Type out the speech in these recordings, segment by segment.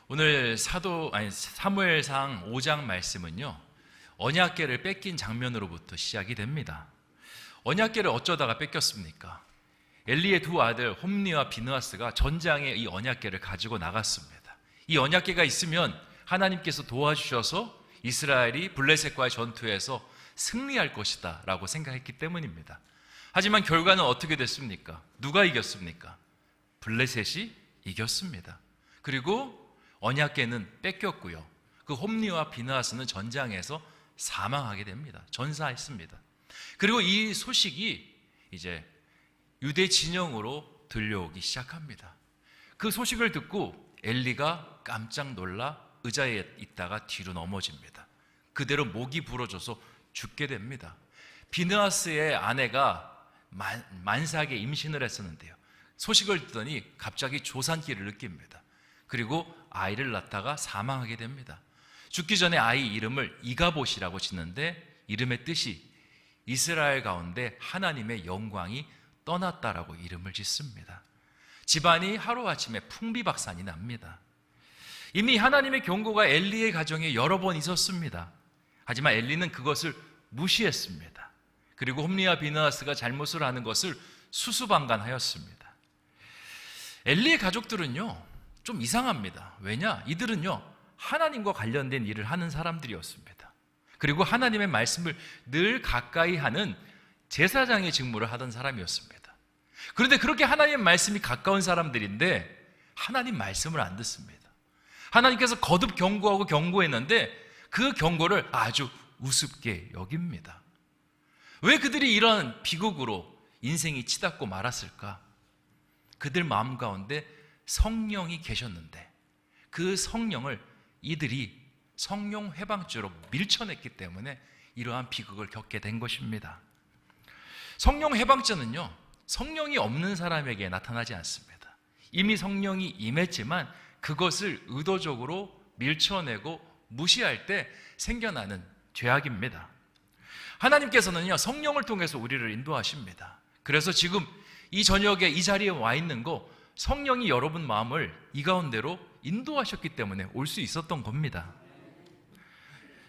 오늘 사무엘상 5장 말씀은요, 언약궤를 뺏긴 장면으로부터 시작이 됩니다. 언약궤를 어쩌다가 뺏겼습니까? 엘리의 두 아들 홈니와 비느하스가 전장에 이 언약궤를 가지고 나갔습니다. 이 언약궤가 있으면 하나님께서 도와주셔서 이스라엘이 블레셋과의 전투에서 승리할 것이다 라고 생각했기 때문입니다. 하지만 결과는 어떻게 됐습니까? 누가 이겼습니까? 블레셋이 이겼습니다. 그리고 언약궤는 뺏겼고요, 그 홈니와 비느하스는 전장에서 사망하게 됩니다. 전사했습니다. 그리고 이 소식이 이제 유대 진영으로 들려오기 시작합니다. 그 소식을 듣고 엘리가 깜짝 놀라 의자에 있다가 뒤로 넘어집니다. 그대로 목이 부러져서 죽게 됩니다. 비느하스의 아내가 만삭에 임신을 했었는데요, 소식을 듣더니 갑자기 조산기를 느낍니다. 그리고 아이를 낳다가 사망하게 됩니다. 죽기 전에 아이 이름을 이가봇이라고 짓는데, 이름의 뜻이 이스라엘 가운데 하나님의 영광이 떠났다라고 이름을 짓습니다. 집안이 하루아침에 풍비박산이 납니다. 이미 하나님의 경고가 엘리의 가정에 여러 번 있었습니다. 하지만 엘리는 그것을 무시했습니다. 그리고 홈리와 비느하스가 잘못을 하는 것을 수수방관하였습니다. 엘리의 가족들은요, 좀 이상합니다. 왜냐? 이들은요, 하나님과 관련된 일을 하는 사람들이었습니다. 그리고 하나님의 말씀을 늘 가까이 하는 제사장의 직무를 하던 사람이었습니다. 그런데 그렇게 하나님의 말씀이 가까운 사람들인데 하나님 말씀을 안 듣습니다. 하나님께서 거듭 경고하고 경고했는데 그 경고를 아주 우습게 여깁니다. 왜 그들이 이런 비극으로 인생이 치닫고 말았을까? 그들 마음 가운데 성령이 계셨는데 그 성령을 이들이 성령 회방죄로 밀쳐냈기 때문에 이러한 비극을 겪게 된 것입니다. 성령 회방죄는요, 성령이 없는 사람에게 나타나지 않습니다. 이미 성령이 임했지만 그것을 의도적으로 밀쳐내고 무시할 때 생겨나는 죄악입니다. 하나님께서는요, 성령을 통해서 우리를 인도하십니다. 그래서 지금 이 저녁에 이 자리에 와 있는 거, 성령이 여러분 마음을 이 가운데로 인도하셨기 때문에 올 수 있었던 겁니다.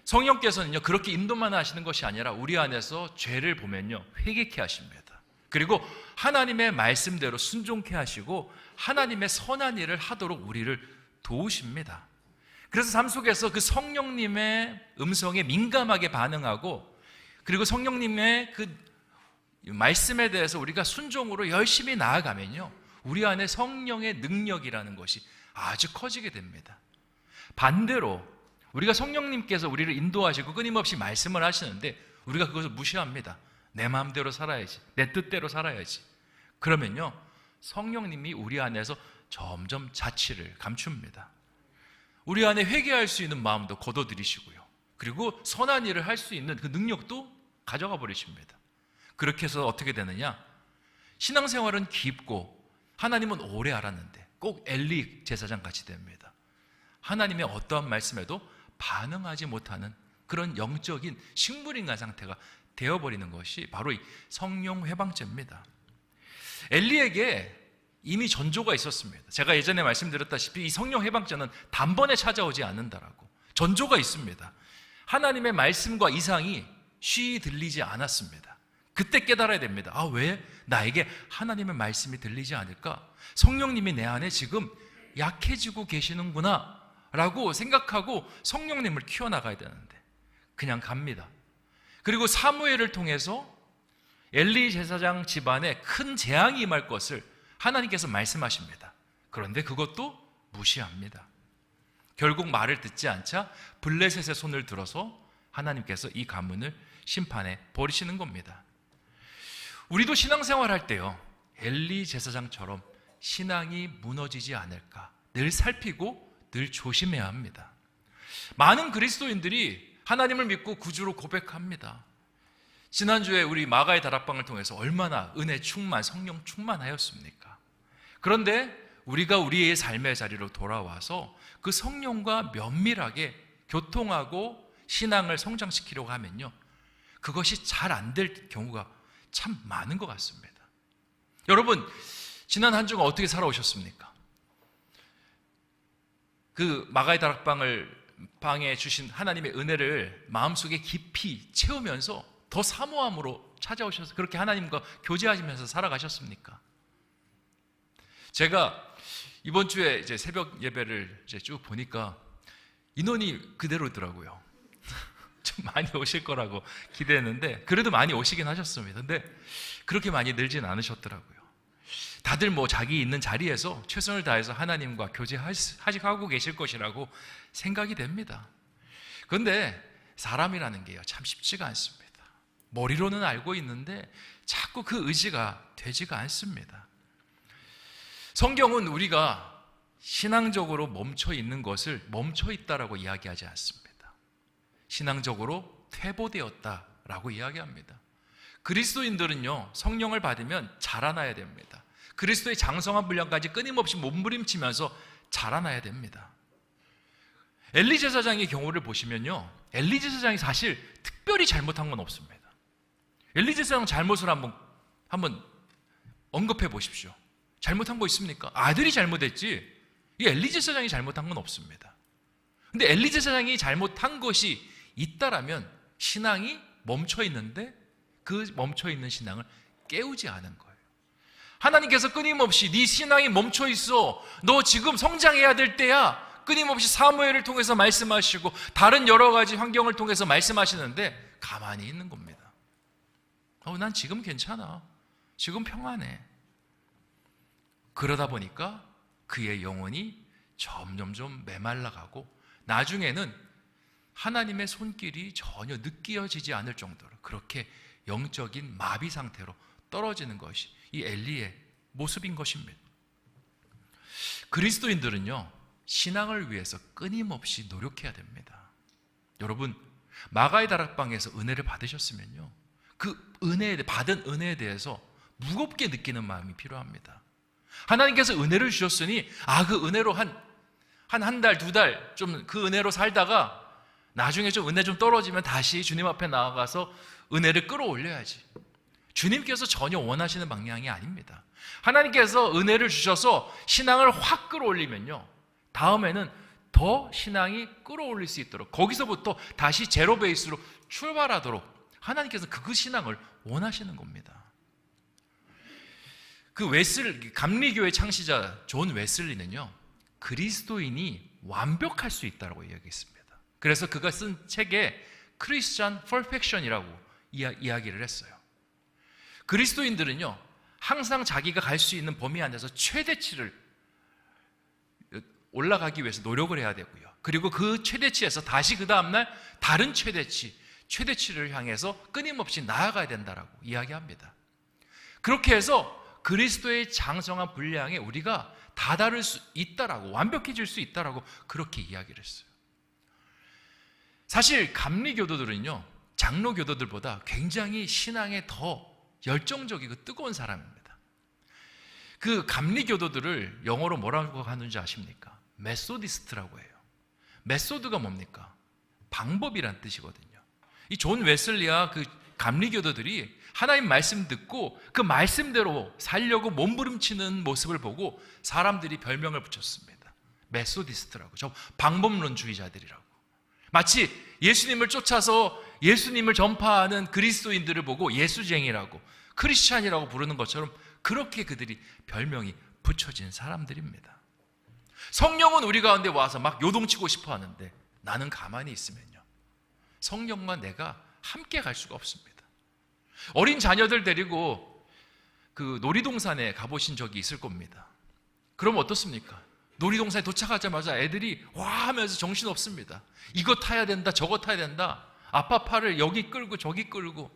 성령께서는요, 그렇게 인도만 하시는 것이 아니라 우리 안에서 죄를 보면요, 회개케 하십니다. 그리고 하나님의 말씀대로 순종케 하시고 하나님의 선한 일을 하도록 우리를 도우십니다. 그래서 삶 속에서 그 성령님의 음성에 민감하게 반응하고, 그리고 성령님의 그 말씀에 대해서 우리가 순종으로 열심히 나아가면요, 우리 안에 성령의 능력이라는 것이 아주 커지게 됩니다. 반대로 우리가 성령님께서 우리를 인도하시고 끊임없이 말씀을 하시는데 우리가 그것을 무시합니다. 내 마음대로 살아야지, 내 뜻대로 살아야지. 그러면요, 성령님이 우리 안에서 점점 자취를 감춥니다. 우리 안에 회개할 수 있는 마음도 거둬들이시고요, 그리고 선한 일을 할 수 있는 그 능력도 가져가 버리십니다. 그렇게 해서 어떻게 되느냐? 신앙생활은 깊고 하나님은 오래 알았는데 꼭 엘리 제사장 같이 됩니다. 하나님의 어떠한 말씀에도 반응하지 못하는 그런 영적인 식물인간 상태가 되어버리는 것이 바로 이 성령 회방죄입니다. 엘리에게 이미 전조가 있었습니다. 제가 예전에 말씀드렸다시피 이 성령 회방죄는 단번에 찾아오지 않는다라고 전조가 있습니다. 하나님의 말씀과 이상이 쉬이 들리지 않았습니다. 그때 깨달아야 됩니다. 아, 왜 나에게 하나님의 말씀이 들리지 않을까? 성령님이 내 안에 지금 약해지고 계시는구나 라고 생각하고 성령님을 키워나가야 되는데 그냥 갑니다. 그리고 사무엘을 통해서 엘리 제사장 집안에 큰 재앙이 임할 것을 하나님께서 말씀하십니다. 그런데 그것도 무시합니다. 결국 말을 듣지 않자 블레셋의 손을 들어서 하나님께서 이 가문을 심판해 버리시는 겁니다. 우리도 신앙생활 할 때요, 엘리 제사장처럼 신앙이 무너지지 않을까 늘 살피고 늘 조심해야 합니다. 많은 그리스도인들이 하나님을 믿고 구주로 고백합니다. 지난주에 우리 마가의 다락방을 통해서 얼마나 은혜 충만, 성령 충만하였습니까? 그런데 우리가 우리의 삶의 자리로 돌아와서 그 성령과 면밀하게 교통하고 신앙을 성장시키려고 하면요, 그것이 잘 안 될 경우가 참 많은 것 같습니다. 여러분, 지난 한 주가 어떻게 살아오셨습니까? 그 마가의 다락방을 방에 주신 하나님의 은혜를 마음속에 깊이 채우면서 더 사모함으로 찾아오셔서 그렇게 하나님과 교제하시면서 살아가셨습니까? 제가 이번 주에 이제 새벽 예배를 이제 쭉 보니까 인원이 그대로더라고요. 좀 많이 오실 거라고 기대했는데 그래도 많이 오시긴 하셨습니다. 근데 그렇게 많이 늘진 않으셨더라고요. 다들 뭐 자기 있는 자리에서 최선을 다해서 하나님과 교제하고 계실 것이라고 생각이 됩니다. 그런데 사람이라는 게요, 참 쉽지가 않습니다. 머리로는 알고 있는데 자꾸 그 의지가 되지가 않습니다. 성경은 우리가 신앙적으로 멈춰 있는 것을 멈춰 있다라고 이야기하지 않습니다. 신앙적으로 퇴보되었다라고 이야기합니다. 그리스도인들은요, 성령을 받으면 자라나야 됩니다. 그리스도의 장성한 분량까지 끊임없이 몸부림치면서 자라나야 됩니다. 엘리 제사장의 경우를 보시면요, 엘리 제사장이 사실 특별히 잘못한 건 없습니다. 엘리 제사장 잘못을 한번 언급해 보십시오. 잘못한 거 있습니까? 아들이 잘못했지 이 엘리 제사장이 잘못한 건 없습니다. 근데 엘리 제사장이 잘못한 것이 있다라면 신앙이 멈춰 있는데 그 멈춰 있는 신앙을 깨우지 않은 거예요. 하나님께서 끊임없이 네 신앙이 멈춰 있어, 너 지금 성장해야 될 때야, 끊임없이 사무엘을 통해서 말씀하시고 다른 여러 가지 환경을 통해서 말씀하시는데 가만히 있는 겁니다. 난 지금 괜찮아, 지금 평안해. 그러다 보니까 그의 영혼이 점점점 메말라가고 나중에는 하나님의 손길이 전혀 느껴지지 않을 정도로 그렇게 영적인 마비 상태로 떨어지는 것이 이 엘리의 모습인 것입니다. 그리스도인들은요, 신앙을 위해서 끊임없이 노력해야 됩니다. 여러분, 마가의 다락방에서 은혜를 받으셨으면요, 그 받은 은혜에 대해서 무겁게 느끼는 마음이 필요합니다. 하나님께서 은혜를 주셨으니 그 은혜로 한 달, 두 달 좀 그 은혜로 살다가 나중에 좀 은혜 좀 떨어지면 다시 주님 앞에 나아가서 은혜를 끌어올려야지. 주님께서 전혀 원하시는 방향이 아닙니다. 하나님께서 은혜를 주셔서 신앙을 확 끌어올리면요, 다음에는 더 신앙이 끌어올릴 수 있도록, 거기서부터 다시 제로 베이스로 출발하도록 하나님께서 그 신앙을 원하시는 겁니다. 감리교회 창시자 존 웨슬리는요, 그리스도인이 완벽할 수 있다고 이야기했습니다. 그래서 그가 쓴 책에 크리스찬 퍼펙션이라고 이야기를 했어요. 그리스도인들은요, 항상 자기가 갈 수 있는 범위 안에서 최대치를 올라가기 위해서 노력을 해야 되고요. 그리고 그 최대치에서 다시 그 다음날 다른 최대치를 향해서 끊임없이 나아가야 된다라고 이야기합니다. 그렇게 해서 그리스도의 장성한 분량에 우리가 다다를 수 있다라고, 완벽해질 수 있다라고 그렇게 이야기를 했어요. 사실 감리교도들은요, 장로교도들보다 굉장히 신앙에 더 열정적이고 뜨거운 사람입니다. 그 감리교도들을 영어로 뭐라고 하는지 아십니까? 메소디스트라고 해요. 메소드가 뭡니까? 방법이란 뜻이거든요. 이 존 웨슬리와 그 감리교도들이 하나님 말씀 듣고 그 말씀대로 살려고 몸부림치는 모습을 보고 사람들이 별명을 붙였습니다. 메소디스트라고, 저 방법론주의자들이라고. 마치 예수님을 쫓아서 예수님을 전파하는 그리스도인들을 보고 예수쟁이라고, 크리스찬이라고 부르는 것처럼 그렇게 그들이 별명이 붙여진 사람들입니다. 성령은 우리 가운데 와서 막 요동치고 싶어 하는데 나는 가만히 있으면요, 성령과 내가 함께 갈 수가 없습니다. 어린 자녀들 데리고 그 놀이동산에 가보신 적이 있을 겁니다. 그럼 어떻습니까? 놀이동산에 도착하자마자 애들이 와 하면서 정신없습니다. 이거 타야 된다, 저거 타야 된다. 아빠 팔을 여기 끌고 저기 끌고.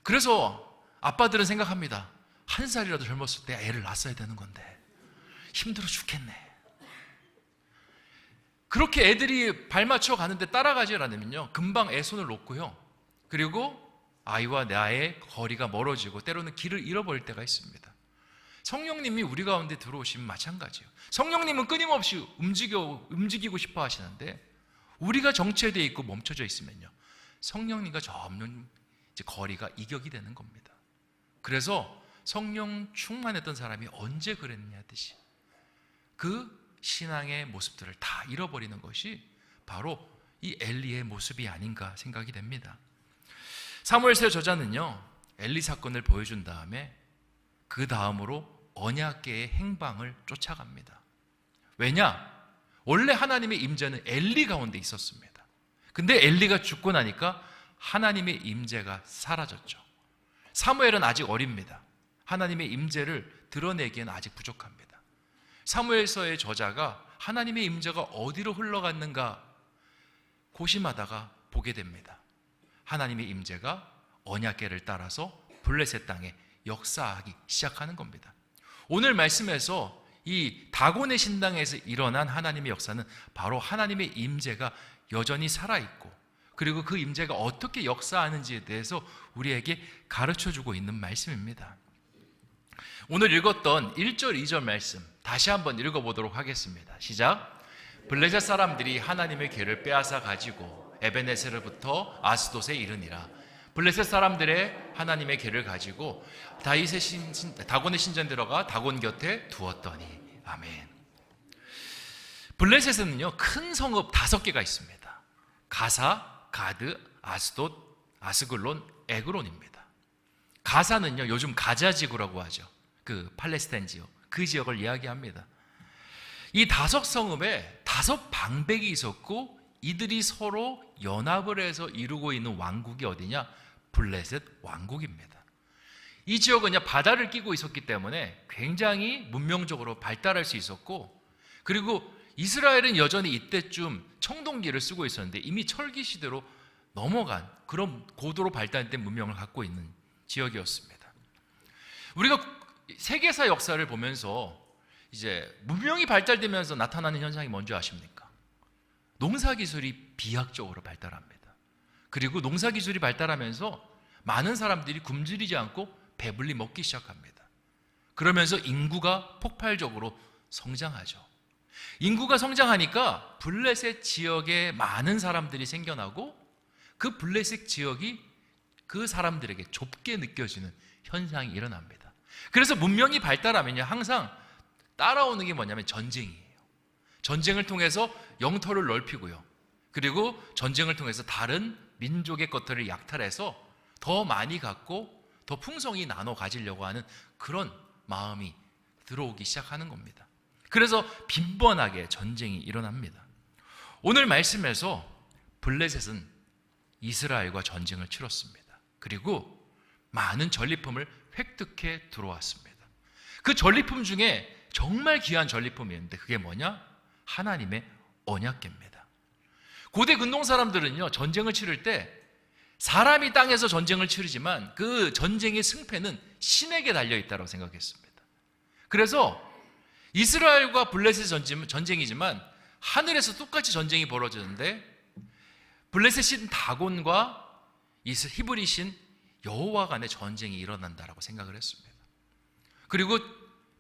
그래서 아빠들은 생각합니다. 한 살이라도 젊었을 때 애를 낳았어야 되는 건데 힘들어 죽겠네. 그렇게 애들이 발 맞춰 가는데 따라가지 않으면요, 금방 애 손을 놓고요, 그리고 아이와 나의 거리가 멀어지고 때로는 길을 잃어버릴 때가 있습니다. 성령님이 우리 가운데 들어오시면 마찬가지예요. 성령님은 끊임없이 움직이고 싶어 하시는데 우리가 정체되어 있고 멈춰져 있으면요, 성령님과 점점 이제 거리가 이격이 되는 겁니다. 그래서 성령 충만했던 사람이 언제 그랬느냐 하듯이 그 신앙의 모습들을 다 잃어버리는 것이 바로 이 엘리의 모습이 아닌가 생각이 됩니다. 사무엘서 저자는요, 엘리 사건을 보여준 다음에 그 다음으로 언약궤의 행방을 쫓아갑니다. 왜냐? 원래 하나님의 임재는 엘리 가운데 있었습니다. 근데 엘리가 죽고 나니까 하나님의 임재가 사라졌죠. 사무엘은 아직 어립니다. 하나님의 임재를 드러내기에는 아직 부족합니다. 사무엘서의 저자가 하나님의 임재가 어디로 흘러갔는가 고심하다가 보게 됩니다. 하나님의 임재가 언약궤를 따라서 블레셋 땅에 역사하기 시작하는 겁니다. 오늘 말씀에서 이 다곤의 신당에서 일어난 하나님의 역사는 바로 하나님의 임재가 여전히 살아있고, 그리고 그 임재가 어떻게 역사하는지에 대해서 우리에게 가르쳐주고 있는 말씀입니다. 오늘 읽었던 1절, 2절 말씀 다시 한번 읽어보도록 하겠습니다. 시작. 블레셋 사람들이 하나님의 궤를 빼앗아 가지고 에베네셀로부터 아스돗에 이르니라. 블레셋 사람들의 하나님의 궤를 가지고 다곤의 신전 들어가 다곤 곁에 두었더니. 아멘. 블레셋은요, 큰 성읍 5개가 있습니다. 가사, 가드, 아스돗, 아스글론, 에그론입니다. 가사는요, 요즘 가자 지구라고 하죠. 그 팔레스타인 지역, 그 지역을 이야기합니다. 이 5성읍에 5방백이 있었고, 이들이 서로 연합을 해서 이루고 있는 왕국이 어디냐? 블레셋 왕국입니다. 이 지역은 바다를 끼고 있었기 때문에 굉장히 문명적으로 발달할 수 있었고, 그리고 이스라엘은 여전히 이때쯤 청동기를 쓰고 있었는데 이미 철기 시대로 넘어간 그런 고도로 발달된 문명을 갖고 있는 지역이었습니다. 우리가 세계사 역사를 보면서 이제 문명이 발달되면서 나타나는 현상이 뭔지 아십니까? 농사기술이 비약적으로 발달합니다. 그리고 농사기술이 발달하면서 많은 사람들이 굶주리지 않고 배불리 먹기 시작합니다. 그러면서 인구가 폭발적으로 성장하죠. 인구가 성장하니까 블레셋 지역에 많은 사람들이 생겨나고, 그 블레셋 지역이 그 사람들에게 좁게 느껴지는 현상이 일어납니다. 그래서 문명이 발달하면요, 항상 따라오는 게 뭐냐면 전쟁이에요. 전쟁을 통해서 영토를 넓히고요, 그리고 전쟁을 통해서 다른 민족의 것들을 약탈해서 더 많이 갖고 더 풍성히 나눠 가지려고 하는 그런 마음이 들어오기 시작하는 겁니다. 그래서 빈번하게 전쟁이 일어납니다. 오늘 말씀에서 블레셋은 이스라엘과 전쟁을 치렀습니다. 그리고 많은 전리품을 획득해 들어왔습니다. 그 전리품 중에 정말 귀한 전리품이었는데 그게 뭐냐? 하나님의 언약궤입니다. 고대 근동 사람들은요, 전쟁을 치를 때 사람이 땅에서 전쟁을 치르지만 그 전쟁의 승패는 신에게 달려있다고 생각했습니다. 그래서 이스라엘과 블레셋 전쟁이지만 하늘에서 똑같이 전쟁이 벌어지는데 블레셋 신 다곤과 히브리 신 여호와 간의 전쟁이 일어난다라고 생각을 했습니다. 그리고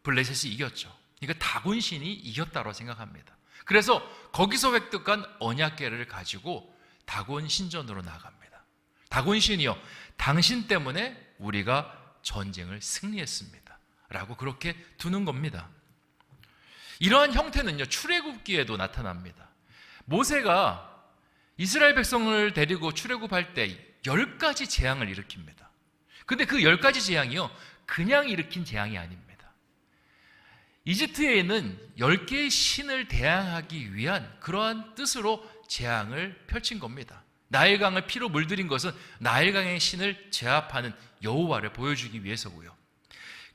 블레셋이 이겼죠. 그러니까 다곤 신이 이겼다고 생각합니다. 그래서 거기서 획득한 언약궤를 가지고 다곤 신전으로 나갑니다. 다곤 신이요, 당신 때문에 우리가 전쟁을 승리했습니다 라고 그렇게 두는 겁니다. 이러한 형태는요, 출애굽기에도 나타납니다. 모세가 이스라엘 백성을 데리고 출애굽할 때 10가지 재앙을 일으킵니다. 근데 그 10가지 재앙이요, 그냥 일으킨 재앙이 아닙니다. 이집트에 있는 10개의 신을 대항하기 위한 그러한 뜻으로 재앙을 펼친 겁니다. 나일강을 피로 물들인 것은 나일강의 신을 제압하는 여호와를 보여주기 위해서고요,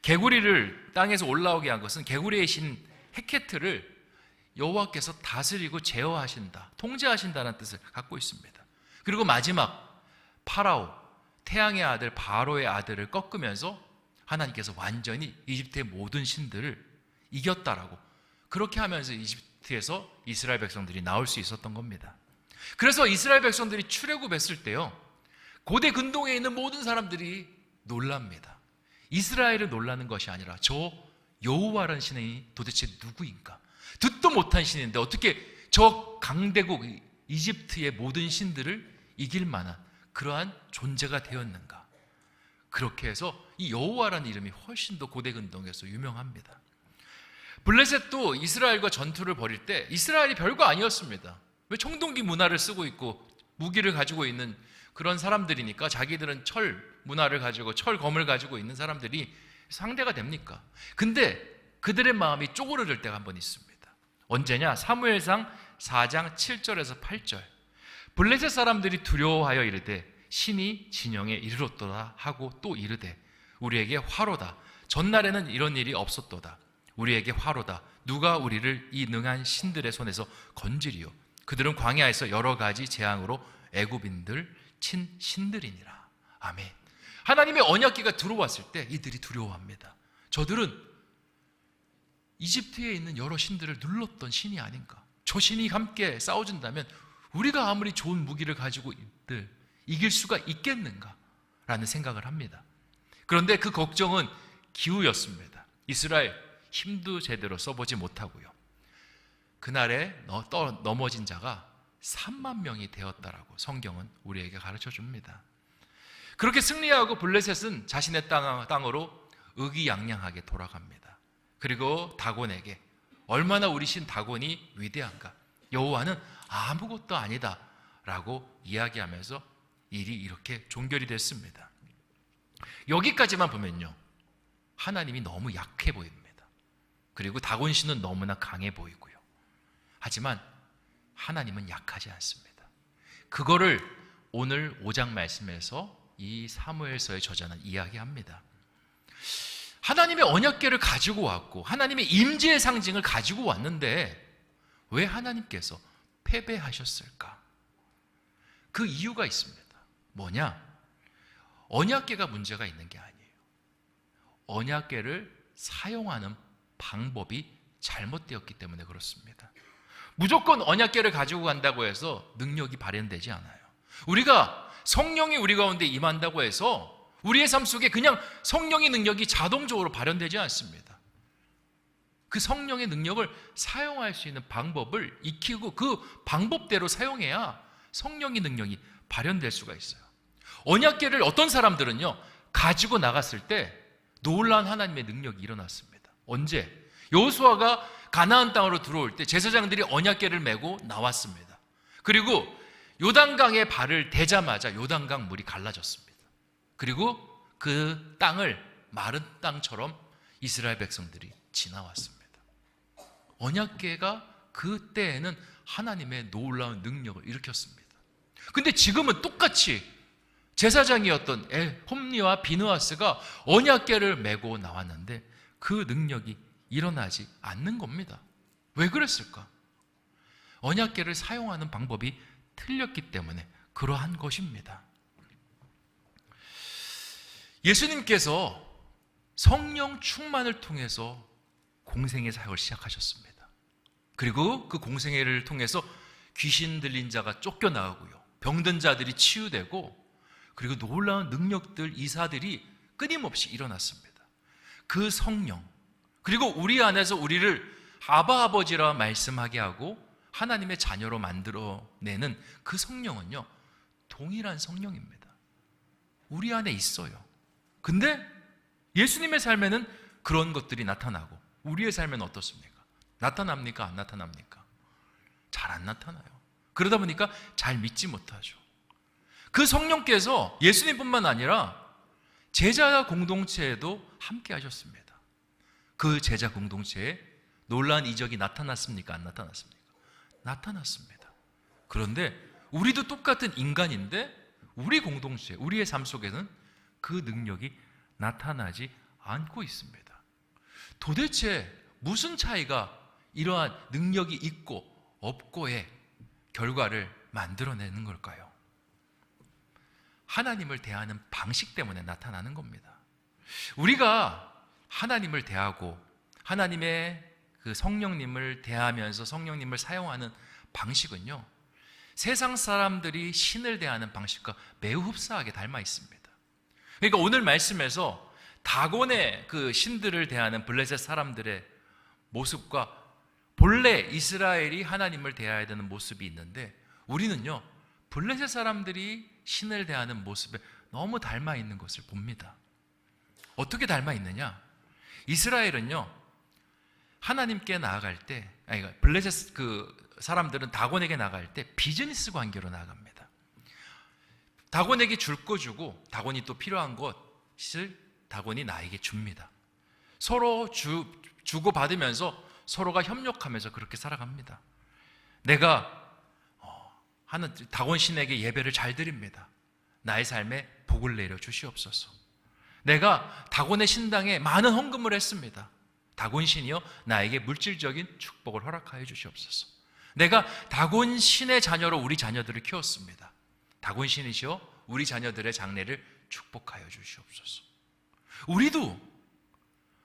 개구리를 땅에서 올라오게 한 것은 개구리의 신 헤케트를 여호와께서 다스리고 제어하신다, 통제하신다는 뜻을 갖고 있습니다. 그리고 마지막 파라오, 태양의 아들 바로의 아들을 꺾으면서 하나님께서 완전히 이집트의 모든 신들을 이겼다라고, 그렇게 하면서 이집트에서 이스라엘 백성들이 나올 수 있었던 겁니다. 그래서 이스라엘 백성들이 출애굽했을 때요, 고대 근동에 있는 모든 사람들이 놀랍니다. 이스라엘을 놀라는 것이 아니라 저 여호와라는 신이 도대체 누구인가? 듣도 못한 신인데 어떻게 저 강대국 이집트의 모든 신들을 이길 만한 그러한 존재가 되었는가? 그렇게 해서 이 여호와라는 이름이 훨씬 더 고대 근동에서 유명합니다. 블레셋도 이스라엘과 전투를 벌일 때 이스라엘이 별거 아니었습니다. 왜 청동기 문화를 쓰고 있고 무기를 가지고 있는 그런 사람들이니까 자기들은 철 문화를 가지고 철검을 가지고 있는 사람들이 상대가 됩니까? 근데 그들의 마음이 쪼그라들 때가 한 번 있습니다. 언제냐? 사무엘상 4장 7절에서 8절. 블레셋 사람들이 두려워하여 이르되 신이 진영에 이르렀도다 하고 또 이르되 우리에게 화로다. 전날에는 이런 일이 없었도다. 우리에게 화로다. 누가 우리를 이 능한 신들의 손에서 건지리요. 그들은 광야에서 여러 가지 재앙으로 애굽인들 친 신들이니라. 아멘. 하나님의 언약궤가 들어왔을 때 이들이 두려워합니다. 저들은 이집트에 있는 여러 신들을 눌렀던 신이 아닌가. 저 신이 함께 싸워준다면 우리가 아무리 좋은 무기를 가지고 이길 수가 있겠는가 라는 생각을 합니다. 그런데 그 걱정은 기우였습니다. 이스라엘 힘도 제대로 써보지 못하고요. 그날에 넘어진 자가 3만 명이 되었다라고 성경은 우리에게 가르쳐 줍니다. 그렇게 승리하고 블레셋은 자신의 땅으로 의기양양하게 돌아갑니다. 그리고 다곤에게 얼마나 우리 신 다곤이 위대한가, 여호와는 아무것도 아니다 라고 이야기하면서 일이 이렇게 종결이 됐습니다. 여기까지만 보면요, 하나님이 너무 약해 보입니다. 그리고 다곤 씨는 너무나 강해 보이고요. 하지만 하나님은 약하지 않습니다. 그거를 오늘 5장 말씀에서 이 사무엘서의 저자는 이야기합니다. 하나님의 언약궤를 가지고 왔고 하나님의 임재의 상징을 가지고 왔는데 왜 하나님께서 패배하셨을까? 그 이유가 있습니다. 뭐냐? 언약궤가 문제가 있는 게 아니에요. 언약궤를 사용하는 방법이 잘못되었기 때문에 그렇습니다. 무조건 언약궤를 가지고 간다고 해서 능력이 발현되지 않아요. 우리가 성령이 우리 가운데 임한다고 해서 우리의 삶 속에 그냥 성령의 능력이 자동적으로 발현되지 않습니다. 그 성령의 능력을 사용할 수 있는 방법을 익히고 그 방법대로 사용해야 성령의 능력이 발현될 수가 있어요. 언약궤를 어떤 사람들은요, 가지고 나갔을 때 놀라운 하나님의 능력이 일어났습니다. 언제? 여호수아가 가나안 땅으로 들어올 때 제사장들이 언약궤를 메고 나왔습니다. 그리고 요단강에 발을 대자마자 요단강 물이 갈라졌습니다. 그리고 그 땅을 마른 땅처럼 이스라엘 백성들이 지나왔습니다. 언약궤가 그때에는 하나님의 놀라운 능력을 일으켰습니다. 근데 지금은 똑같이 제사장이었던 홈리와 비느하스가 언약궤를 메고 나왔는데 그 능력이 일어나지 않는 겁니다. 왜 그랬을까? 언약궤를 사용하는 방법이 틀렸기 때문에 그러한 것입니다. 예수님께서 성령 충만을 통해서 공생의 사역을 시작하셨습니다. 그리고 그 공생애를 통해서 귀신 들린 자가 쫓겨나오고요, 병든 자들이 치유되고, 그리고 놀라운 능력들, 이사들이 끊임없이 일어났습니다. 그 성령, 그리고 우리 안에서 우리를 아바 아버지라 말씀하게 하고 하나님의 자녀로 만들어내는 그 성령은요, 동일한 성령입니다. 우리 안에 있어요. 근데 예수님의 삶에는 그런 것들이 나타나고 우리의 삶에는 어떻습니까? 나타납니까? 안 나타납니까? 잘 안 나타나요. 그러다 보니까 잘 믿지 못하죠. 그 성령께서 예수님뿐만 아니라 제자 공동체에도 함께 하셨습니다. 그 제자 공동체에 놀라운 이적이 나타났습니까? 안 나타났습니까? 나타났습니다. 그런데 우리도 똑같은 인간인데 우리 공동체, 우리의 삶 속에는 그 능력이 나타나지 않고 있습니다. 도대체 무슨 차이가 이러한 능력이 있고 없고의 결과를 만들어내는 걸까요? 하나님을 대하는 방식 때문에 나타나는 겁니다. 우리가 하나님을 대하고 하나님의 그 성령님을 대하면서 성령님을 사용하는 방식은요, 세상 사람들이 신을 대하는 방식과 매우 흡사하게 닮아 있습니다. 그러니까 오늘 말씀에서 다곤의 그 신들을 대하는 블레셋 사람들의 모습과 본래 이스라엘이 하나님을 대해야 되는 모습이 있는데, 우리는요, 블레셋 사람들이 신을 대하는 모습에 너무 닮아 있는 것을 봅니다. 어떻게 닮아 있느냐? 이스라엘은요, 하나님께 나아갈 때, 블레셋 사람들은 다곤에게 나아갈 때 비즈니스 관계로 나아갑니다. 다곤에게 줄 거 주고 다곤이 또 필요한 것을 다곤이 나에게 줍니다. 서로 주고 받으면서 서로가 협력하면서 그렇게 살아갑니다. 내가 다곤 신에게 예배를 잘 드립니다. 나의 삶에 복을 내려 주시옵소서. 내가 다곤의 신당에 많은 헌금을 했습니다. 다곤 신이여 나에게 물질적인 축복을 허락하여 주시옵소서. 내가 다곤 신의 자녀로 우리 자녀들을 키웠습니다. 다곤 신이시여 우리 자녀들의 장래를 축복하여 주시옵소서. 우리도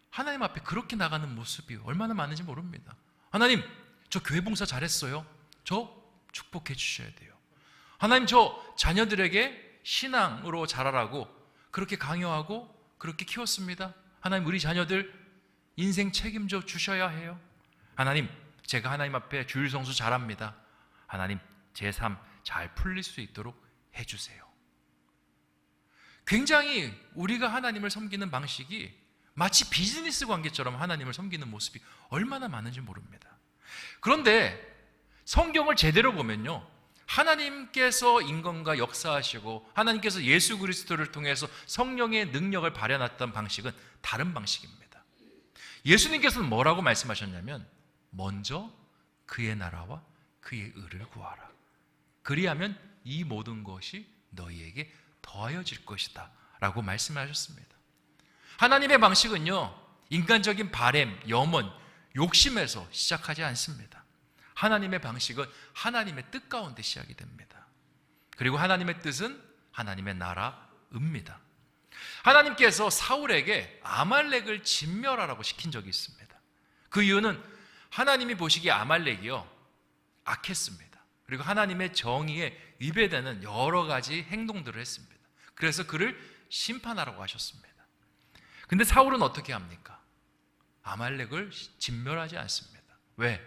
하나님 앞에 그렇게 나가는 모습이 얼마나 많은지 모릅니다. 하나님, 저 교회 봉사 잘했어요. 저 축복해 주셔야 돼요. 하나님, 저 자녀들에게 신앙으로 자라라고 그렇게 강요하고 그렇게 키웠습니다. 하나님, 우리 자녀들 인생 책임져 주셔야 해요. 하나님, 제가 하나님 앞에 주일 성수 잘합니다. 하나님, 제 삶 잘 풀릴 수 있도록 해주세요. 굉장히 우리가 하나님을 섬기는 방식이 마치 비즈니스 관계처럼 하나님을 섬기는 모습이 얼마나 많은지 모릅니다. 그런데 성경을 제대로 보면요, 하나님께서 인간과 역사하시고 하나님께서 예수 그리스도를 통해서 성령의 능력을 발현했던 방식은 다른 방식입니다. 예수님께서는 뭐라고 말씀하셨냐면, 먼저 그의 나라와 그의 의를 구하라. 그리하면 이 모든 것이 너희에게 더하여질 것이다 라고 말씀하셨습니다. 하나님의 방식은요, 인간적인 바램, 염원, 욕심에서 시작하지 않습니다. 하나님의 방식은 하나님의 뜻 가운데 시작이 됩니다. 그리고 하나님의 뜻은 하나님의 나라입니다. 하나님께서 사울에게 아말렉을 진멸하라고 시킨 적이 있습니다. 그 이유는 하나님이 보시기에 아말렉이요, 악했습니다. 그리고 하나님의 정의에 위배되는 여러 가지 행동들을 했습니다. 그래서 그를 심판하라고 하셨습니다. 근데 사울은 어떻게 합니까? 아말렉을 진멸하지 않습니다. 왜?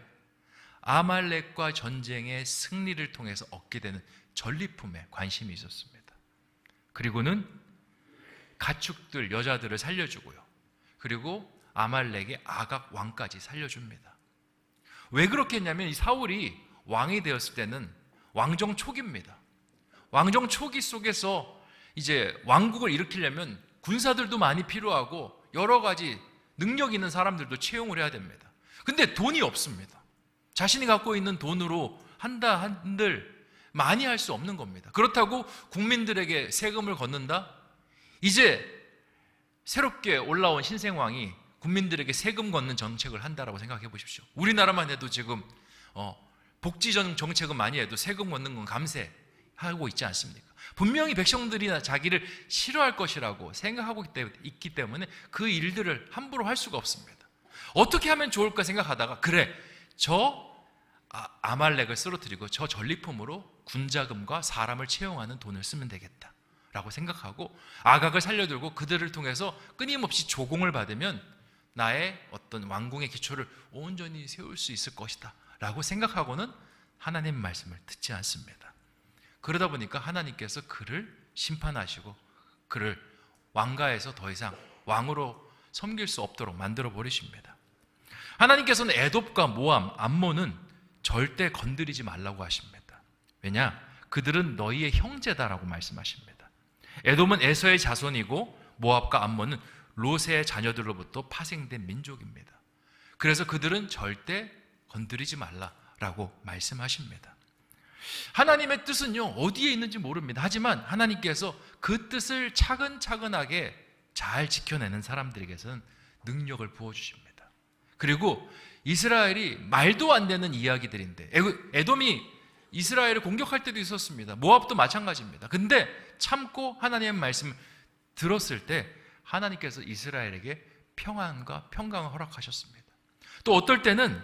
아말렉과 전쟁의 승리를 통해서 얻게 되는 전리품에 관심이 있었습니다. 그리고는 가축들, 여자들을 살려주고요. 그리고 아말렉의 아각 왕까지 살려줍니다. 왜 그렇게 했냐면, 이 사울이 왕이 되었을 때는 왕정 초기입니다. 왕정 초기 속에서 이제 왕국을 일으키려면 군사들도 많이 필요하고 여러 가지 능력 있는 사람들도 채용을 해야 됩니다. 근데 돈이 없습니다. 자신이 갖고 있는 돈으로 한다 한들 많이 할 수 없는 겁니다. 그렇다고 국민들에게 세금을 걷는다? 이제 새롭게 올라온 신생왕이 국민들에게 세금 걷는 정책을 한다라고 생각해 보십시오. 우리나라만 해도 지금 복지 정책은 많이 해도 세금 걷는 건 감세하고 있지 않습니까? 분명히 백성들이나 자기를 싫어할 것이라고 생각하고 있기 때문에 그 일들을 함부로 할 수가 없습니다. 어떻게 하면 좋을까 생각하다가, 그래, 저 아말렉을 쓰러뜨리고 저 전리품으로 군자금과 사람을 채용하는 돈을 쓰면 되겠다 라고 생각하고 아각을 살려들고 그들을 통해서 끊임없이 조공을 받으면 나의 어떤 왕궁의 기초를 온전히 세울 수 있을 것이다 라고 생각하고는 하나님 말씀을 듣지 않습니다. 그러다 보니까 하나님께서 그를 심판하시고 그를 왕가에서 더 이상 왕으로 섬길 수 없도록 만들어 버리십니다. 하나님께서는 에돔과 모함, 암몬은 절대 건드리지 말라고 하십니다. 왜냐? 그들은 너희의 형제다라고 말씀하십니다. 에돔은 에서의 자손이고 모압과 암몬은 롯의 자녀들로부터 파생된 민족입니다. 그래서 그들은 절대 건드리지 말라라고 말씀하십니다. 하나님의 뜻은요, 어디에 있는지 모릅니다. 하지만 하나님께서 그 뜻을 차근차근하게 잘 지켜내는 사람들에게서는 능력을 부어주십니다. 그리고 이스라엘이 말도 안 되는 이야기들인데, 에돔이 이스라엘을 공격할 때도 있었습니다. 모압도 마찬가지입니다. 근데 참고 하나님의 말씀을 들었을 때 하나님께서 이스라엘에게 평안과 평강을 허락하셨습니다. 또 어떨 때는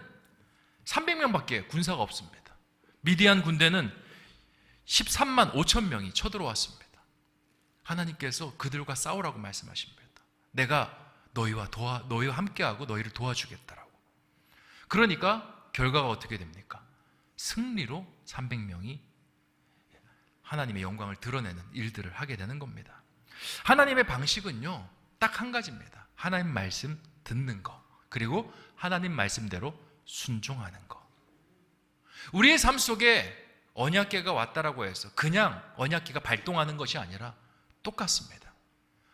300명밖에 군사가 없습니다. 미디안 군대는 13만 5천 명이 쳐들어왔습니다. 하나님께서 그들과 싸우라고 말씀하십니다. 내가 너희와 함께하고 너희를 도와주겠다라고. 그러니까 결과가 어떻게 됩니까? 승리로 300명이 하나님의 영광을 드러내는 일들을 하게 되는 겁니다. 하나님의 방식은요, 딱 한 가지입니다. 하나님 말씀 듣는 거, 그리고 하나님 말씀대로 순종하는 거. 우리의 삶 속에 언약궤가 왔다라고 해서 그냥 언약궤가 발동하는 것이 아니라 똑같습니다.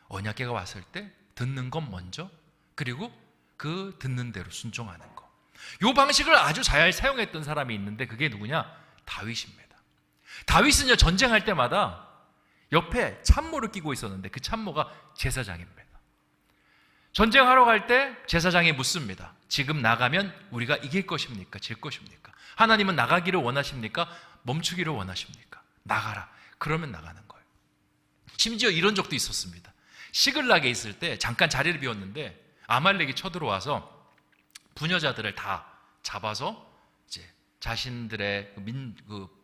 언약궤가 왔을 때 듣는 건 먼저, 그리고 그 듣는 대로 순종하는 거. 이 방식을 아주 잘 사용했던 사람이 있는데 그게 누구냐? 다윗입니다. 다윗은요, 전쟁할 때마다 옆에 참모를 끼고 있었는데 그 참모가 제사장입니다. 전쟁하러 갈 때 제사장이 묻습니다. 지금 나가면 우리가 이길 것입니까? 질 것입니까? 하나님은 나가기를 원하십니까? 멈추기를 원하십니까? 나가라. 그러면 나가는 거예요. 심지어 이런 적도 있었습니다. 시글락에 있을 때 잠깐 자리를 비웠는데 아말렉이 쳐들어와서 부녀자들을 다 잡아서 이제 자신들의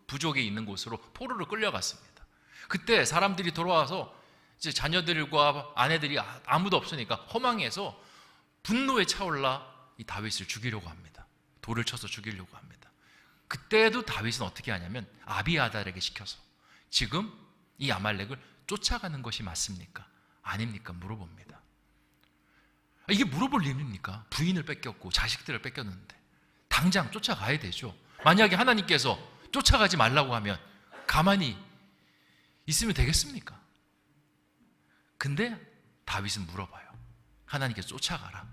부족이 있는 곳으로 포로로 끌려갔습니다. 그때 사람들이 돌아와서 이제 자녀들과 아내들이 아무도 없으니까 허망해서 분노에 차올라 이 다윗을 죽이려고 합니다. 돌을 쳐서 죽이려고 합니다. 그때도 다윗은 어떻게 하냐면 아비아달에게 시켜서 지금 이 아말렉을 쫓아가는 것이 맞습니까? 아닙니까? 물어봅니다. 이게 물어볼 일입니까? 부인을 뺏겼고 자식들을 뺏겼는데 당장 쫓아가야 되죠. 만약에 하나님께서 쫓아가지 말라고 하면 가만히 있으면 되겠습니까? 근데 다윗은 물어봐요. 하나님께서 쫓아가라.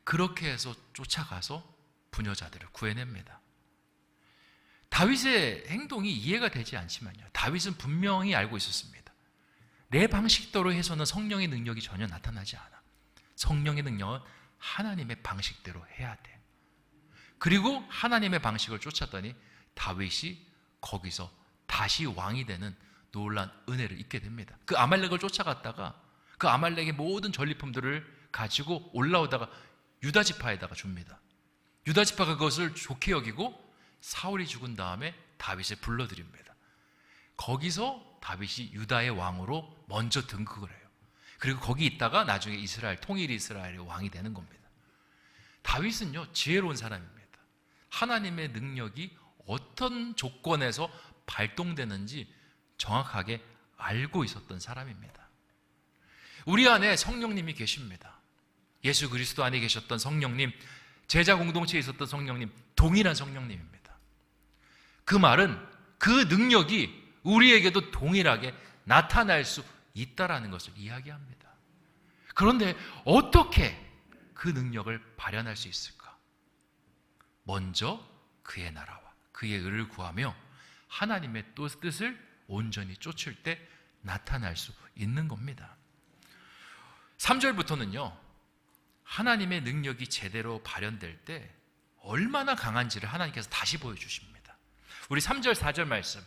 그렇게 해서 쫓아가서 부녀자들을 구해냅니다. 다윗의 행동이 이해가 되지 않지만요, 다윗은 분명히 알고 있었습니다. 내 방식대로 해서는 성령의 능력이 전혀 나타나지 않아. 성령의 능력은 하나님의 방식대로 해야 돼. 그리고 하나님의 방식을 쫓았더니 다윗이 거기서 다시 왕이 되는 놀란 은혜를 입게 됩니다. 그 아말렉을 쫓아갔다가 그 아말렉의 모든 전리품들을 가지고 올라오다가 유다 지파에다가 줍니다. 유다 지파가 그것을 좋게 여기고 사울이 죽은 다음에 다윗을 불러들입니다. 거기서 다윗이 유다의 왕으로 먼저 등극을 해요. 그리고 거기 있다가 나중에 이스라엘, 통일 이스라엘의 왕이 되는 겁니다. 다윗은요, 지혜로운 사람입니다. 하나님의 능력이 어떤 조건에서 발동되는지 정확하게 알고 있었던 사람입니다. 우리 안에 성령님이 계십니다. 예수 그리스도 안에 계셨던 성령님, 제자 공동체에 있었던 성령님, 동일한 성령님입니다. 그 말은 그 능력이 우리에게도 동일하게 나타날 수 있다라는 것을 이야기합니다. 그런데 어떻게 그 능력을 발현할 수 있을까? 먼저 그의 나라와 그의 의를 구하며 하나님의 뜻을 온전히 쫓을 때 나타날 수 있는 겁니다. 3절부터는요, 하나님의 능력이 제대로 발현될 때 얼마나 강한지를 하나님께서 다시 보여주십니다. 우리 3절, 4절 말씀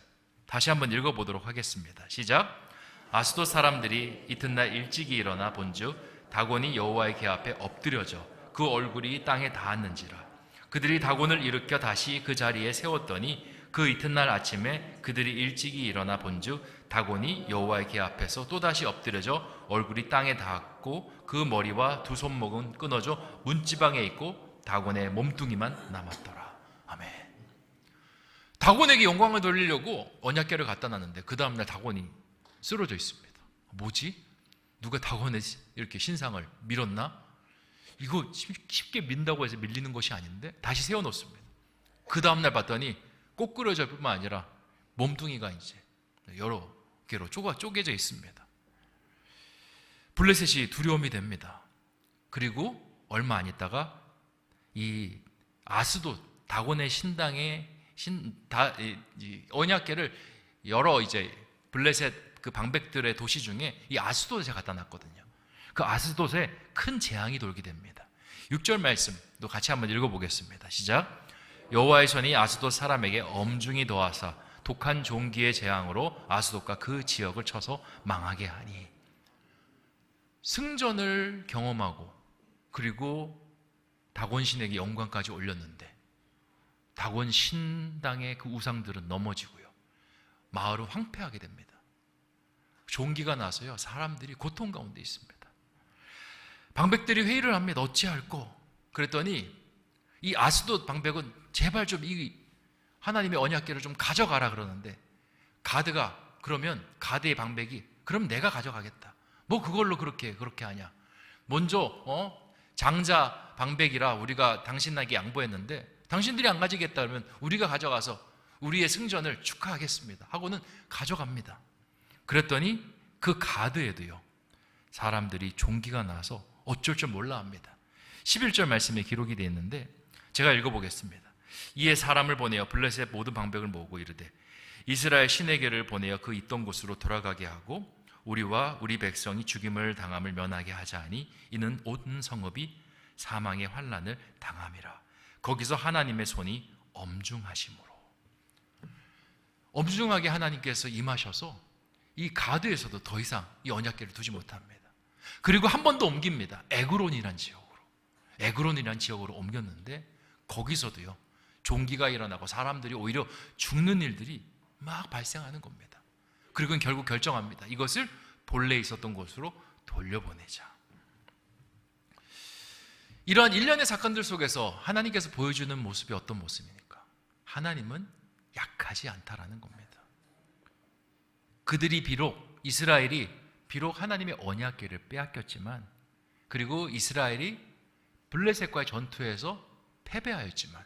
다시 한번 읽어보도록 하겠습니다. 시작. 아스돗 사람들이 이튿날 일찍이 일어나 본즉 다곤이 여호와의 궤 앞에 엎드려져 그 얼굴이 땅에 닿았는지라. 그들이 다곤을 일으켜 다시 그 자리에 세웠더니 그 이튿날 아침에 그들이 일찍이 일어나 본즉 다곤이 여호와의 궤 앞에서 또다시 엎드려져 얼굴이 땅에 닿았고 그 머리와 두 손목은 끊어져 문지방에 있고 다곤의 몸뚱이만 남았더라. 아멘. 다곤에게 영광을 돌리려고 언약궤를 갖다 놨는데 그 다음날 다곤이 쓰러져 있습니다. 뭐지? 누가 다곤의 이렇게 신상을 밀었나? 이거 쉽게 민다고 해서 밀리는 것이 아닌데 다시 세워놓습니다. 그 다음날 봤더니 꼬꾸러질 뿐만 아니라 몸뚱이가 이제 여러 개로 쪼개져 있습니다. 블레셋이 두려움이 됩니다. 그리고 얼마 안 있다가 이 아스돗 다곤의 신당의 언약궤를 여러 이제 블레셋 그 방백들의 도시 중에 이 아스돗에 갖다 놨거든요. 그 아스돗에 큰 재앙이 돌게 됩니다. 6절 말씀도 같이 한번 읽어보겠습니다. 시작. 여호와의 손이 아스돗 사람에게 엄중히 더하사 독한 종기의 재앙으로 아스돗과 그 지역을 쳐서 망하게 하니. 승전을 경험하고 그리고 다곤 신에게 영광까지 올렸는데 다곤 신당의 그 우상들은 넘어지고요, 마을은 황폐하게 됩니다. 종기가 나서요, 사람들이 고통 가운데 있습니다. 방백들이 회의를 합니다. 어찌할꼬? 그랬더니 이 아스돗 방백은 제발 좀 이 하나님의 언약궤를 좀 가져가라 그러는데 가드가 그러면 가드의 방백이 그럼 내가 가져가겠다. 뭐 그걸로 그렇게 하냐? 먼저 장자 방백이라 우리가 당신에게 양보했는데 당신들이 안 가지겠다 그러면 우리가 가져가서 우리의 승전을 축하하겠습니다 하고는 가져갑니다. 그랬더니 그 가드에도요, 사람들이 종기가 나서 어쩔 줄 몰라 합니다. 11절 말씀에 기록이 되어 있는데 제가 읽어보겠습니다. 이에 사람을 보내어 블레셋 모든 방백을 모으고 이르되 이스라엘 신에게를 보내어 그 있던 곳으로 돌아가게 하고 우리와 우리 백성이 죽임을 당함을 면하게 하자 하니 이는 온 성읍이 사망의 환난을 당함이라. 거기서 하나님의 손이 엄중하심으로, 엄중하게 하나님께서 임하셔서 이 가드에서도 더 이상 이 언약궤를 두지 못합니다. 그리고 한 번 더 옮깁니다. 에그론이란 지역으로 옮겼는데 거기서도요, 종기가 일어나고 사람들이 오히려 죽는 일들이 막 발생하는 겁니다. 그리고 결국 결정합니다. 이것을 본래 있었던 곳으로 돌려보내자. 이러한 일련의 사건들 속에서 하나님께서 보여주는 모습이 어떤 모습입니까? 하나님은 약하지 않다라는 겁니다. 그들이 이스라엘이 비록 하나님의 언약궤를 빼앗겼지만, 그리고 이스라엘이 블레셋과의 전투에서 패배하였지만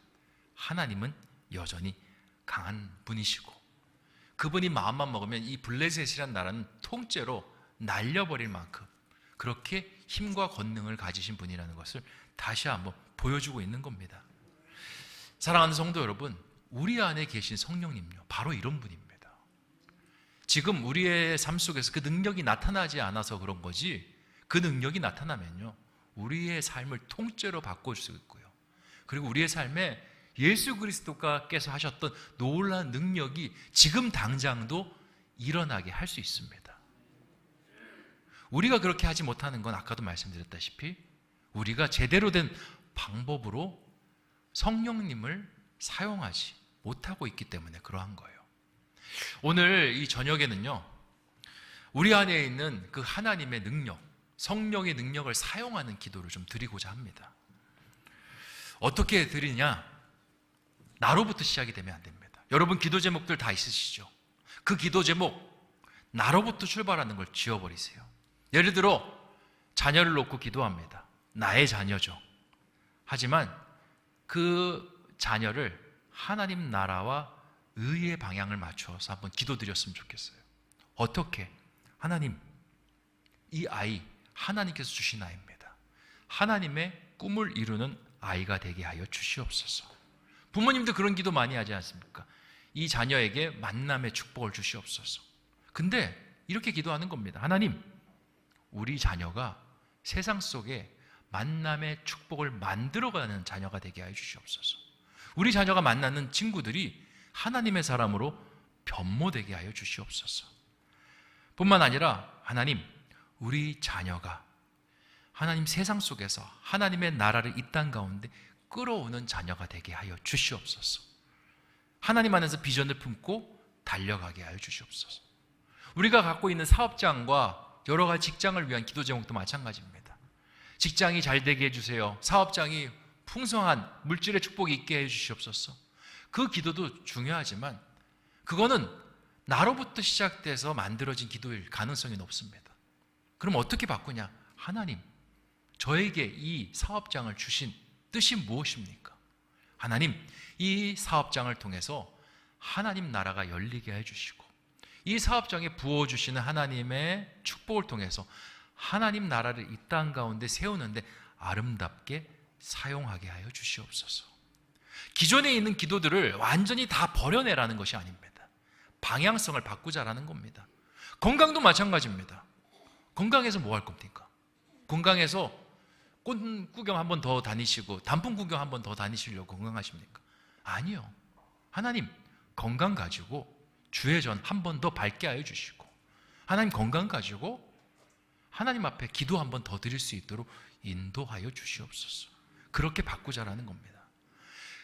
하나님은 여전히 강한 분이시고 그분이 마음만 먹으면 이 블레셋이란 나라는 통째로 날려버릴 만큼 그렇게 힘과 권능을 가지신 분이라는 것을 다시 한번 보여주고 있는 겁니다. 사랑하는 성도 여러분, 우리 안에 계신 성령님요, 바로 이런 분입니다. 지금 우리의 삶 속에서 그 능력이 나타나지 않아서 그런 거지, 그 능력이 나타나면요, 우리의 삶을 통째로 바꿔줄 수 있고요, 그리고 우리의 삶에 예수 그리스도께서 하셨던 놀라운 능력이 지금 당장도 일어나게 할 수 있습니다. 우리가 그렇게 하지 못하는 건 아까도 말씀드렸다시피 우리가 제대로 된 방법으로 성령님을 사용하지 못하고 있기 때문에 그러한 거예요. 오늘 이 저녁에는요, 우리 안에 있는 그 하나님의 능력, 성령의 능력을 사용하는 기도를 좀 드리고자 합니다. 어떻게 드리냐? 나로부터 시작이 되면 안 됩니다. 여러분 기도 제목들 다 있으시죠? 그 기도 제목 나로부터 출발하는 걸 지워버리세요. 예를 들어 자녀를 놓고 기도합니다. 나의 자녀죠. 하지만 그 자녀를 하나님 나라와 의의 방향을 맞춰서 한번 기도드렸으면 좋겠어요. 어떻게? 하나님, 이 아이 하나님께서 주신 아이입니다. 하나님의 꿈을 이루는 아이가 되게 하여 주시옵소서. 부모님도 그런 기도 많이 하지 않습니까? 이 자녀에게 만남의 축복을 주시옵소서. 근데 이렇게 기도하는 겁니다. 하나님, 우리 자녀가 세상 속에 만남의 축복을 만들어가는 자녀가 되게 하여 주시옵소서. 우리 자녀가 만나는 친구들이 하나님의 사람으로 변모되게 하여 주시옵소서. 뿐만 아니라 하나님, 우리 자녀가 하나님 세상 속에서 하나님의 나라를 이 땅 가운데 끌어오는 자녀가 되게 하여 주시옵소서. 하나님 안에서 비전을 품고 달려가게 하여 주시옵소서. 우리가 갖고 있는 사업장과 여러 가지 직장을 위한 기도 제목도 마찬가지입니다. 직장이 잘 되게 해주세요. 사업장이 풍성한 물질의 축복이 있게 해주시옵소서. 그 기도도 중요하지만 그거는 나로부터 시작돼서 만들어진 기도일 가능성이 높습니다. 그럼 어떻게 바꾸냐? 하나님, 저에게 이 사업장을 주신 뜻이 무엇입니까? 하나님, 이 사업장을 통해서 하나님 나라가 열리게 해주시고 이 사업장에 부어주시는 하나님의 축복을 통해서 하나님 나라를 이 땅 가운데 세우는데 아름답게 사용하게 하여 주시옵소서. 기존에 있는 기도들을 완전히 다 버려내라는 것이 아닙니다. 방향성을 바꾸자라는 겁니다. 건강도 마찬가지입니다. 건강해서 뭐 할 겁니까? 건강해서 꽃 구경 한 번 더 다니시고 단풍 구경 한 번 더 다니시려고 건강하십니까? 아니요. 하나님, 건강 가지고 주의 전 한 번 더 밝게 하여 주시고 하나님 건강 가지고 하나님 앞에 기도 한 번 더 드릴 수 있도록 인도하여 주시옵소서. 그렇게 바꾸자라는 겁니다.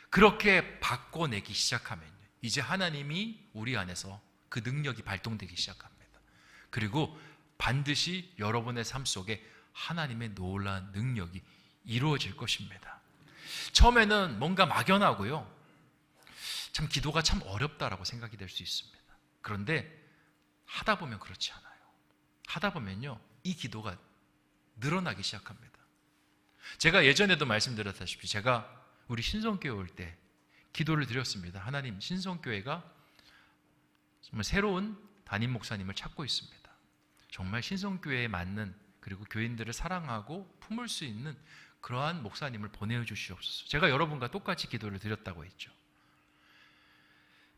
그렇게 바꿔내기 시작하면 이제 하나님이 우리 안에서 그 능력이 발동되기 시작합니다. 그리고 반드시 여러분의 삶 속에 하나님의 놀라운 능력이 이루어질 것입니다. 처음에는 뭔가 막연하고요, 참 기도가 참 어렵다라고 생각이 될 수 있습니다. 그런데 하다 보면 그렇지 않아요. 하다 보면요, 이 기도가 늘어나기 시작합니다. 제가 예전에도 말씀드렸다시피 제가 우리 신성교회 올 때 기도를 드렸습니다. 하나님, 신성교회가 정말 새로운 담임 목사님을 찾고 있습니다. 정말 신성교회에 맞는, 그리고 교인들을 사랑하고 품을 수 있는 그러한 목사님을 보내주시옵소서. 제가 여러분과 똑같이 기도를 드렸다고 했죠.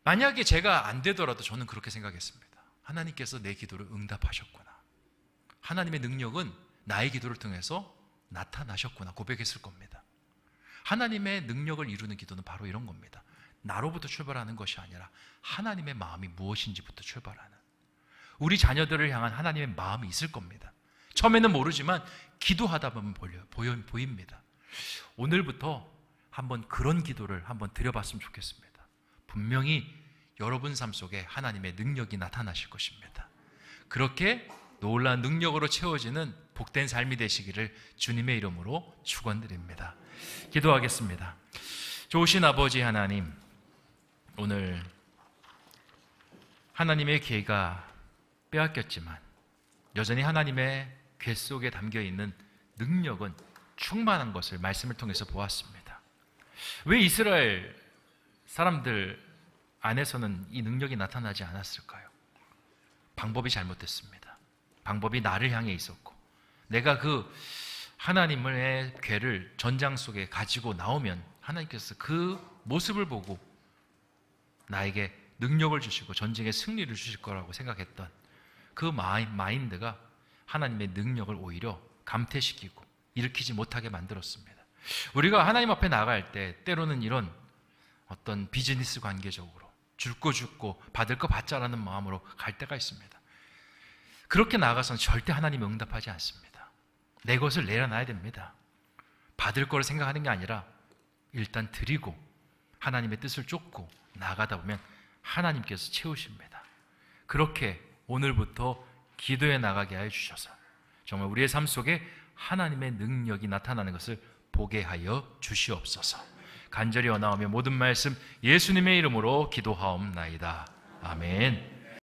만약에 제가 안 되더라도 저는 그렇게 생각했습니다. 하나님께서 내 기도를 응답하셨구나. 하나님의 능력은 나의 기도를 통해서 나타나셨구나 고백했을 겁니다. 하나님의 능력을 이루는 기도는 바로 이런 겁니다. 나로부터 출발하는 것이 아니라 하나님의 마음이 무엇인지부터 출발하는, 우리 자녀들을 향한 하나님의 마음이 있을 겁니다. 처음에는 모르지만 기도하다 보면 보입니다. 오늘부터 한번 그런 기도를 한번 드려봤으면 좋겠습니다. 분명히 여러분 삶 속에 하나님의 능력이 나타나실 것입니다. 그렇게 놀라운 능력으로 채워지는 복된 삶이 되시기를 주님의 이름으로 축원드립니다. 기도하겠습니다. 좋으신 아버지 하나님, 오늘 하나님의 기회가 빼앗겼지만 여전히 하나님의 궤 속에 담겨있는 능력은 충만한 것을 말씀을 통해서 보았습니다. 왜 이스라엘 사람들 안에서는 이 능력이 나타나지 않았을까요? 방법이 잘못됐습니다. 방법이 나를 향해 있었고, 내가 그 하나님의 궤를 전장 속에 가지고 나오면 하나님께서 그 모습을 보고 나에게 능력을 주시고 전쟁에 승리를 주실 거라고 생각했던 그 마인드가 하나님의 능력을 오히려 감퇴시키고 일으키지 못하게 만들었습니다. 우리가 하나님 앞에 나갈 때 때로는 이런 어떤 비즈니스 관계적으로 줄 거 죽고 받을 거 받자라는 마음으로 갈 때가 있습니다. 그렇게 나아가서는 절대 하나님이 응답하지 않습니다. 내 것을 내려놔야 됩니다. 받을 거를 생각하는 게 아니라 일단 드리고 하나님의 뜻을 쫓고 나가다 보면 하나님께서 채우십니다. 그렇게 오늘부터 기도해 나가게 하여 주셔서 정말 우리의 삶 속에 하나님의 능력이 나타나는 것을 보게 하여 주시옵소서. 간절히 원하오며 모든 말씀 예수님의 이름으로 기도하옵나이다. 아멘.